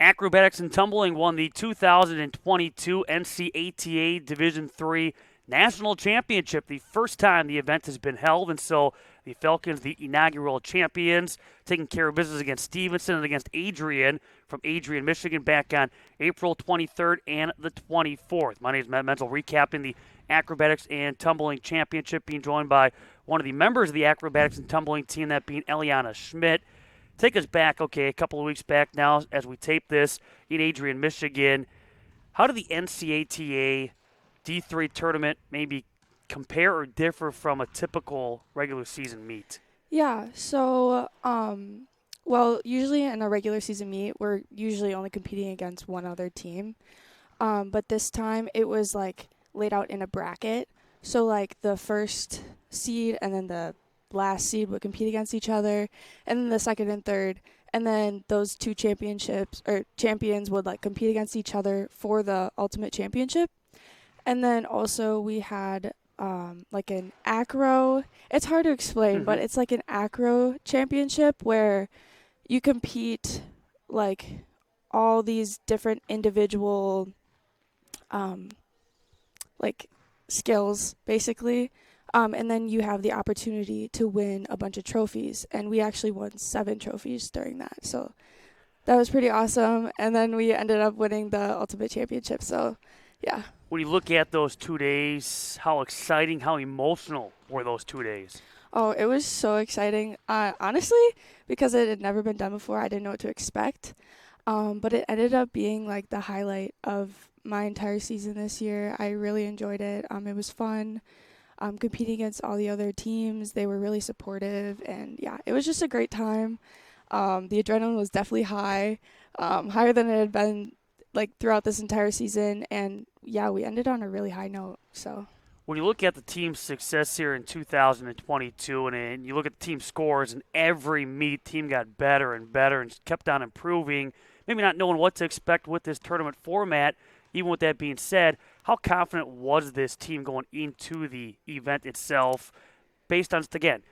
Acrobatics and Tumbling won the 2022 NCATA Division III National Championship, the first time the event has been held, and so the Falcons, the inaugural champions, taking care of business against Stevenson and against Adrian from Adrian, Michigan, back on April 23rd and the 24th. My name is Matt Menzel, recapping the Acrobatics and Tumbling Championship, being joined by one of the members of the Acrobatics and Tumbling team, that being Eliana Schmidt. Take us back, a couple of weeks back now as we tape this in Adrian, Michigan. How did the NCATA D3 tournament maybe compare or differ from a typical regular season meet? Yeah, so, well, usually in a regular season meet, we're usually only competing against one other team. But this time it was like laid out in a bracket. So, like, the first seed and then the last seed would compete against each other, and then the second and third. And then those two championships or champions would like compete against each other for the ultimate championship. And then also we had like an acro. It's hard to explain, but Mm-hmm. it's like an acro championship where you compete like all these different individual um, like skills basically. And then you have the opportunity to win a bunch of trophies. And we actually won 7 trophies during that. So that was pretty awesome. And then we ended up winning the ultimate championship. So yeah. When you look at those 2 days, how exciting, how emotional were those 2 days? Oh, it was so exciting. Honestly, because it had never been done before, I didn't know what to expect. But it ended up being like the highlight of my entire season this year. I really enjoyed it. It was fun. Competing against all the other teams, they were really supportive, and yeah, it was just a great time. The adrenaline was definitely high, higher than it had been like throughout this entire season, and yeah, we ended on a really high note. So When you look at the team's success here in 2022, and you look at the team scores, and every meet, team got better and better and kept on improving, maybe not knowing what to expect with this tournament format. Even with that being said, how confident was this team going into the event itself, based on, again,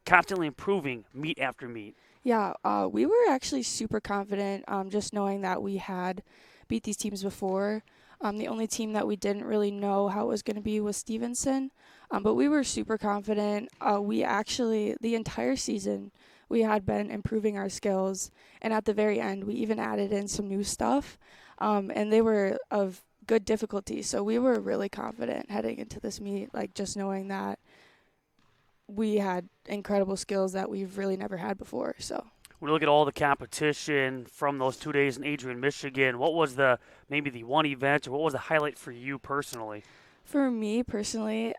constantly improving meet after meet? yeah, we were actually super confident, just knowing that we had beat these teams before. The only team that we didn't really know how it was going to be was Stevenson, but we were super confident. We actually, the entire season, we had been improving our skills, and at the very end, we even added in some new stuff, and they were of good difficulty. So we were really confident heading into this meet, like just knowing that we had incredible skills that we've really never had before. So When you look at all the competition from those 2 days in Adrian, Michigan, what was the maybe the one event, or what was the highlight for you personally? for me personally,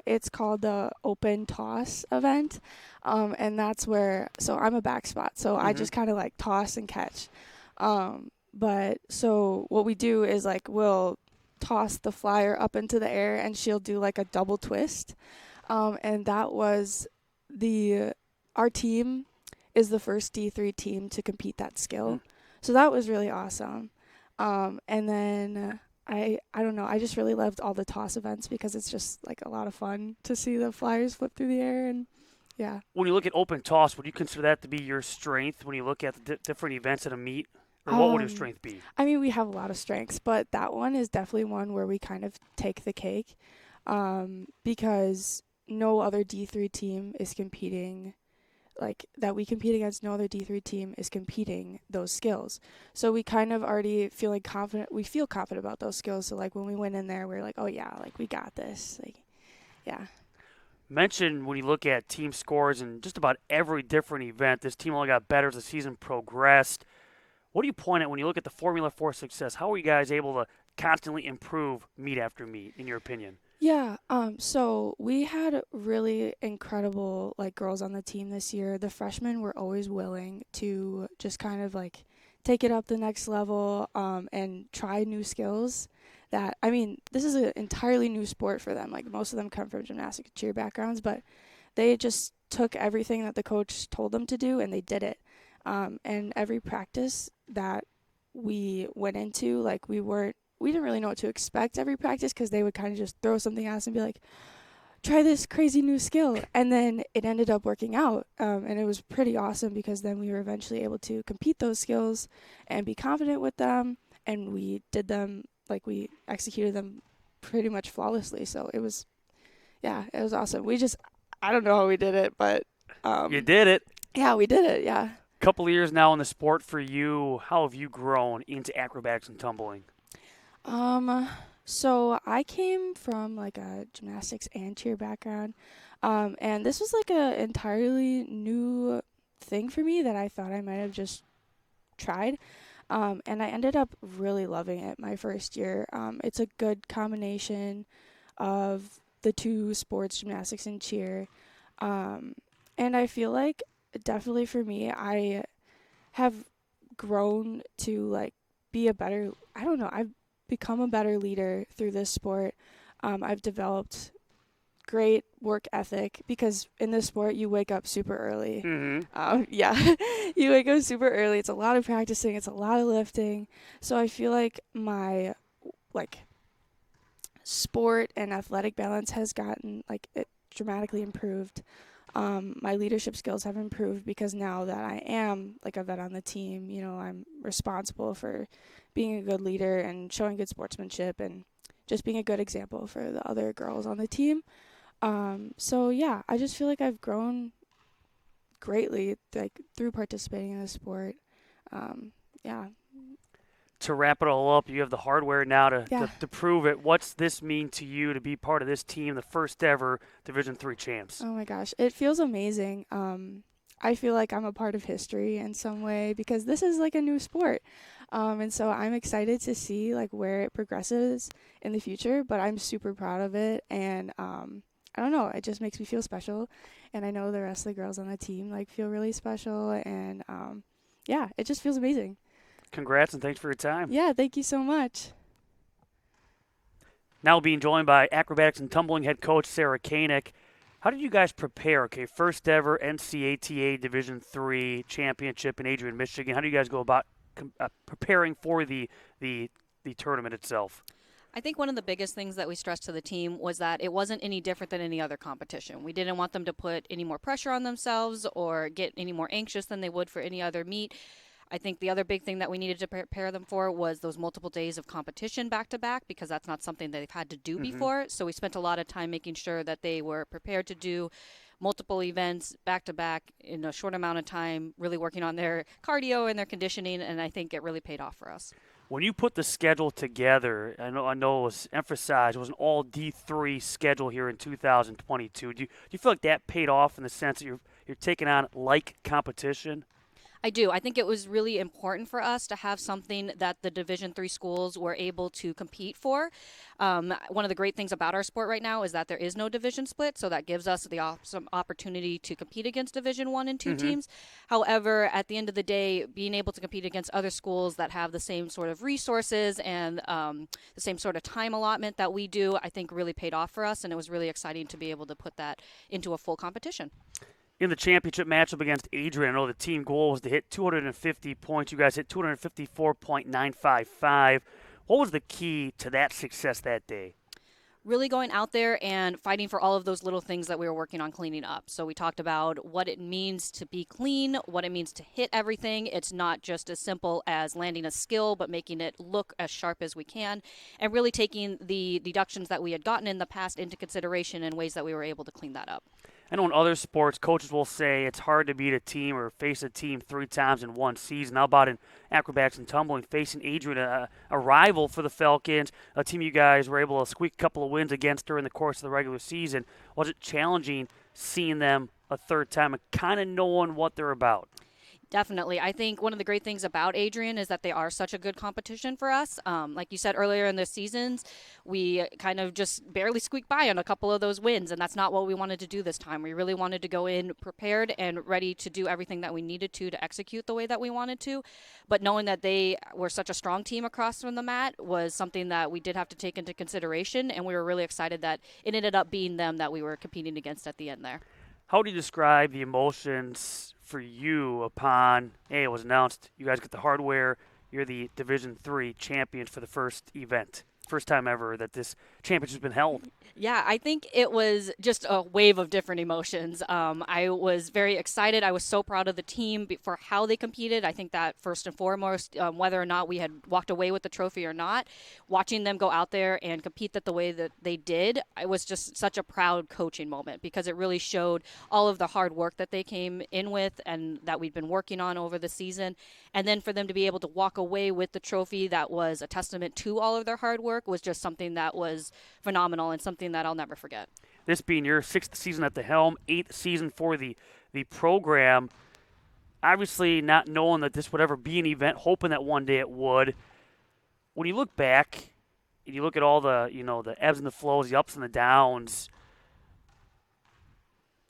it's called the open toss event. And that's where, so I'm a back spot. So I Mm-hmm. just kind of like toss and catch. But so what we do is like we'll toss the flyer up into the air and she'll do like a double twist. And that was the, our team is the first D3 team to compete that skill. So that was really awesome. And then I don't know, I just really loved all the toss events because it's just like a lot of fun to see the flyers flip through the air and yeah. When you look at open toss, would you consider that to be your strength when you look at the different events at a meet? Or what would your Um strength be? I mean we have a lot of strengths, but that one is definitely one where we kind of take the cake. Because no other D3 team is competing like that we compete against, no other D3 team is competing those skills. So we kind of already feeling confident. We feel confident about those skills. So like when we went in there, we're like, oh yeah, like we got this. Like, yeah. Mention when you look at team scores in just about every different event, this team only got better as the season progressed. What do you point at when you look at the formula for success? How are you guys able to constantly improve meet after meet, in your opinion? Yeah, so we had really incredible like girls on the team this year. The freshmen were always willing to just kind of like take it up the next level, and try new skills that I mean, this is an entirely new sport for them. Like most of them come from gymnastic and cheer backgrounds, but they just took everything that the coach told them to do and they did it. And every practice that we went into, like we didn't really know what to expect every practice because they would kind of just throw something at us and be like, try this crazy new skill. And then it ended up working out. And it was pretty awesome because then we were eventually able to compete those skills and be confident with them. And we did them, like we executed them pretty much flawlessly. So it was, yeah, it was awesome. I don't know how we did it, but. You did it. Yeah, we did it, yeah. Couple of years now in the sport for you. How have you grown into acrobatics and tumbling? So I came from like a gymnastics and cheer background, and this was like a entirely new thing for me that I thought I might have just tried, and I ended up really loving it my first year. It's a good combination of the two sports, gymnastics and cheer, and I feel like definitely for me, I have grown to like be a better. I don't know. I've become a better leader through this sport. I've developed great work ethic because in this sport you wake up super early. Yeah, you wake up super early. It's a lot of practicing. It's a lot of lifting. So I feel like my like sport and athletic balance has gotten like it dramatically improved. My leadership skills have improved because now that I am like a vet on the team, I'm responsible for being a good leader and showing good sportsmanship and just being a good example for the other girls on the team. So yeah, I just feel like I've grown greatly like through participating in the sport. Yeah. To wrap it all up, you have the hardware now to prove it. What's this mean to you to be part of this team, the first ever Division III champs? Oh my gosh, it feels amazing. I feel like I'm a part of history in some way because this is like a new sport. And so I'm excited to see like where it progresses in the future, but I'm super proud of it. And I don't know, it just makes me feel special. And I know the rest of the girls on the team like feel really special. And yeah, it just feels amazing. Congrats and thanks for your time. Yeah, thank you so much. Now being joined by acrobatics and tumbling head coach Sarah Koenig. How did you guys prepare? Okay, first ever NCATA Division III championship in Adrian, Michigan. How do you guys go about preparing for the tournament itself? I think one of the biggest things that we stressed to the team was that it wasn't any different than any other competition. We didn't want them to put any more pressure on themselves or get any more anxious than they would for any other meet. I think the other big thing that we needed to prepare them for was those multiple days of competition back to back because that's not something that they've had to do before. So we spent a lot of time making sure that they were prepared to do multiple events back to back in a short amount of time, really working on their cardio and their conditioning, and I think it really paid off for us. When you put the schedule together, I know it was emphasized, it was an all D3 schedule here in 2022. Do you feel like that paid off in the sense that you're taking on like competition? I do. I think it was really important for us to have something that the Division III schools were able to compete for. One of the great things about our sport right now is that there is no division split, so that gives us the awesome opportunity to compete against Division I and II teams. However, at the end of the day, being able to compete against other schools that have the same sort of resources and the same sort of time allotment that we do, I think really paid off for us, and it was really exciting to be able to put that into a full competition. In the championship matchup against Adrian, I know the team goal was to hit 250 points. You guys hit 254.955. What was the key to that success that day? Really going out there and fighting for all of those little things that we were working on cleaning up. So we talked about what it means to be clean, what it means to hit everything. It's not just as simple as landing a skill, but making it look as sharp as we can, and really taking the deductions that we had gotten in the past into consideration in ways that we were able to clean that up. I know in other sports, coaches will say it's hard to beat a team or face a team 3 times in one season. How about in acrobatics and tumbling, facing Adrian, a rival for the Falcons, a team you guys were able to squeak a couple of wins against during the course of the regular season? Was it challenging seeing them a third time and kind of knowing what they're about? Definitely. I think one of the great things about Adrian is that they are such a good competition for us. Like you said earlier in the seasons, we kind of just barely squeaked by on a couple of those wins, and that's not what we wanted to do this time. We really wanted to go in prepared and ready to do everything that we needed to execute the way that we wanted to. But knowing that they were such a strong team across from the mat was something that we did have to take into consideration, and we were really excited that it ended up being them that we were competing against at the end there. How do you describe the emotions for you upon, hey, it was announced, you guys get the hardware, you're the Division III champions for the first event? first time ever that this championship's been held. Yeah, I think it was just a wave of different emotions. I was very excited. I was so proud of the team for how they competed. I think that first and foremost, whether or not we had walked away with the trophy or not, watching them go out there and compete the way that they did, it was just such a proud coaching moment because it really showed all of the hard work that they came in with and that we'd been working on over the season. And then for them to be able to walk away with the trophy that was a testament to all of their hard work was just something that was phenomenal and something that I'll never forget. This being your 6th season at the helm, 8th season for the program, obviously not knowing that this would ever be an event, hoping that one day it would. When you look back and you look at all the, the ebbs and the flows, the ups and the downs,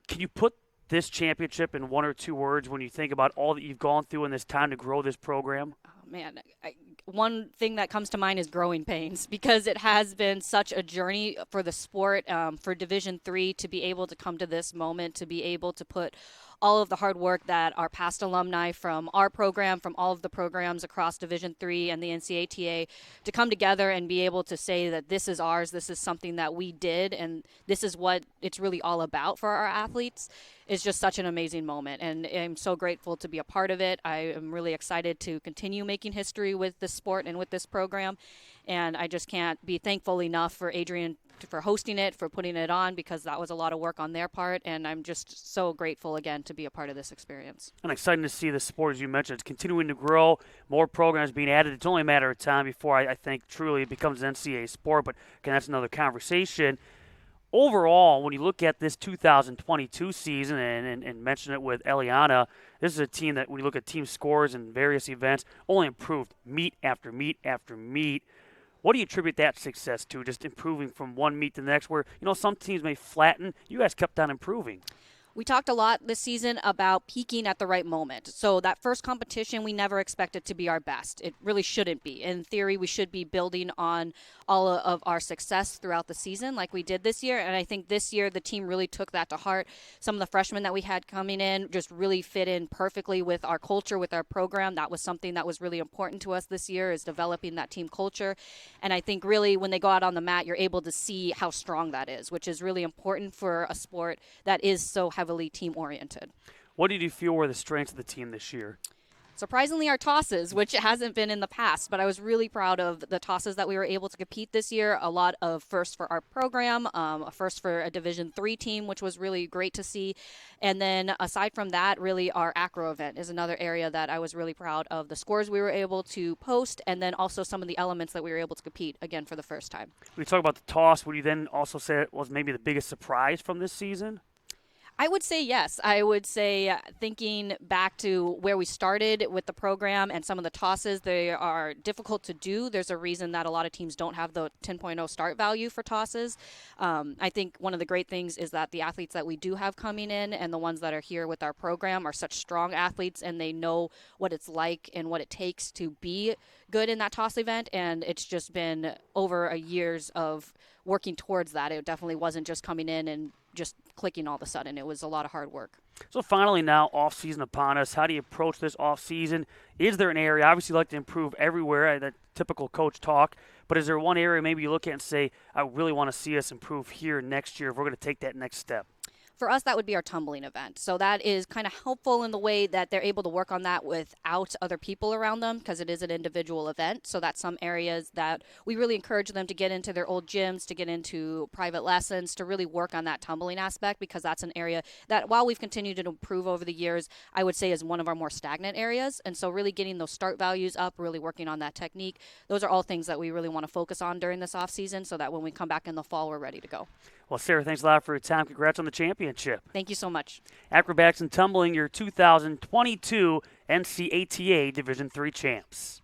can you put this championship in one or two words when you think about all that you've gone through in this time to grow this program? Oh, man, one thing that comes to mind is growing pains because it has been such a journey for the sport, for Division III to be able to come to this moment, to be able to put all of the hard work that our past alumni from our program, from all of the programs across Division III and the NCATA, to come together and be able to say that this is ours, this is something that we did, and this is what it's really all about for our athletes, is just such an amazing moment. And I'm so grateful to be a part of it. I am really excited to continue making history with this sport and with this program. And I just can't be thankful enough for Adrian for hosting it, for putting it on, because that was a lot of work on their part, and I'm just so grateful again to be a part of this experience. And exciting to see the sport, as you mentioned, it's continuing to grow, more programs being added. It's only a matter of time before I think truly it becomes an NCAA sport, but again, that's another conversation. Overall, when you look at this 2022 season and mention it with Eliana, this is a team that when you look at team scores and various events, only improved meet after meet after meet. What do you attribute that success to, just improving from one meet to the next where, some teams may flatten? You guys kept on improving. We talked a lot this season about peaking at the right moment. So that first competition, we never expected to be our best. It really shouldn't be. In theory, we should be building on all of our success throughout the season like we did this year. And I think this year the team really took that to heart. Some of the freshmen that we had coming in just really fit in perfectly with our culture, with our program. That was something that was really important to us this year, is developing that team culture. And I think really when they go out on the mat, you're able to see how strong that is, which is really important for a sport that is so heavily team-oriented. What did you feel were the strengths of the team this year? Surprisingly, our tosses, which it hasn't been in the past, but I was really proud of the tosses that we were able to compete this year. A lot of firsts for our program, a first for a Division III team, which was really great to see. And then aside from that, really our acro event is another area that I was really proud of the scores we were able to post, and then also some of the elements that we were able to compete, again, for the first time. We talk about the toss. Would you then also say it was maybe the biggest surprise from this season? I would say yes. I would say thinking back to where we started with the program and some of the tosses, they are difficult to do. There's a reason that a lot of teams don't have the 10.0 start value for tosses. I think one of the great things is that the athletes that we do have coming in and the ones that are here with our program are such strong athletes, and they know what it's like and what it takes to be good in that toss event. And it's just been over a years of working towards that. It definitely wasn't just coming in and just clicking all of a sudden. It was a lot of hard work. So finally now, off-season upon us. How do you approach this off-season? Is there an area, obviously you like to improve everywhere, that typical coach talk, but is there one area maybe you look at and say, I really want to see us improve here next year if we're going to take that next step? For us, that would be our tumbling event. So that is kind of helpful in the way that they're able to work on that without other people around them, because it is an individual event. So that's some areas that we really encourage them to get into their old gyms, to get into private lessons, to really work on that tumbling aspect, because that's an area that, while we've continued to improve over the years, I would say is one of our more stagnant areas. And so really getting those start values up, really working on that technique, those are all things that we really want to focus on during this off season, so that when we come back in the fall, we're ready to go. Well, Sarah, thanks a lot for your time. Congrats on the championship. Thank you so much. Acrobatics and Tumbling, your 2022 NCATA Division III champs.